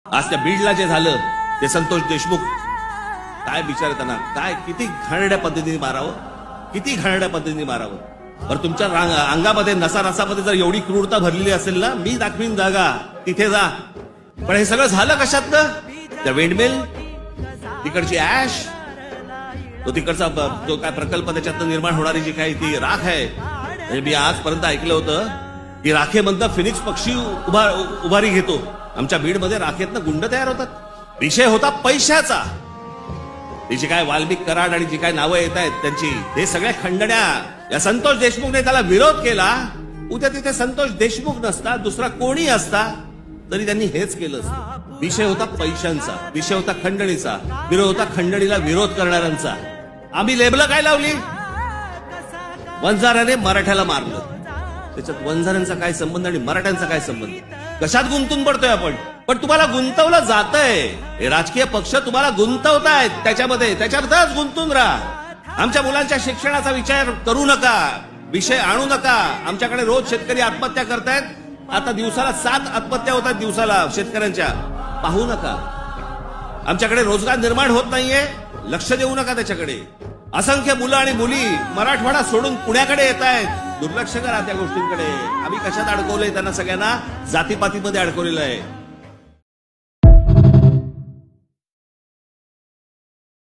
आज त्या बीडला जे झालं ते संतोष देशमुख काय बिचारे त्यांना काय किती घाणेरड्या पद्धतीने मारावं, किती घाणेरड्या पद्धतीने मारावं. बरं तुमच्या अंगामध्ये नसामध्ये जर एवढी क्रूरता भरलेली असेल ना, मी दाखवीन जागा, तिथे जा. पण हे सगळं झालं कशातनं? त्या विंडमिल, तिकडची ऍश, तो तिकडचा जो काय प्रकल्प त्याच्यातनं निर्माण होणारी जी काही ती राख आहे. म्हणजे मी आजपर्यंत ऐकलं होतं की राखेमधनं फिनिक्स पक्षी उभारी घेतो. आमच्या बीडमध्ये राखेतनं गुंड तयार होतात. विषय होता पैशाचा. तिची काय वाल्मिक कराड आणि जी काय नावं येत आहेत त्यांची, हे सगळ्या खंडण्या या संतोष देशमुखने त्याला विरोध केला. उद्या तिथे संतोष देशमुख नसता, दुसरा कोणी असता तरी त्यांनी हेच केलं. विषय होता पैशांचा, विषय होता खंडणीचा, विरोध होता खंडणीला विरोध करणाऱ्यांचा. आम्ही लेबलं काय लावली? वंजाराने मराठ्याला मारलं. त्याच्यात वंजारांचा काय संबंध आणि मराठ्यांचा काय संबंध? कशात गुंतून पडतोय आपण? पण तुम्हाला गुंतवलं जातंय, हे राजकीय पक्ष तुम्हाला गुंतवतायत त्याच्यातच गुंतून राहा. आमच्या मुलांच्या शिक्षणाचा विचार करू नका, विषय आणू नका. आमच्याकडे रोज शेतकरी आत्महत्या करतायत. आता दिवसाला 7 आत्महत्या होतात दिवसाला शेतकऱ्यांच्या. पाहू नका. आमच्याकडे रोजगार निर्माण होत नाहीये, लक्ष देऊ नका त्याच्याकडे. असंख्य मुलं आणि मुली मराठवाडा सोडून पुण्याकडे येत आहेत. दुर्लक्ष करा त्या गोष्टींकडे. आम्ही कशात अडकवलंय त्यांना? सगळ्यांना जातीपातीमध्ये अडकवलेलं आहे.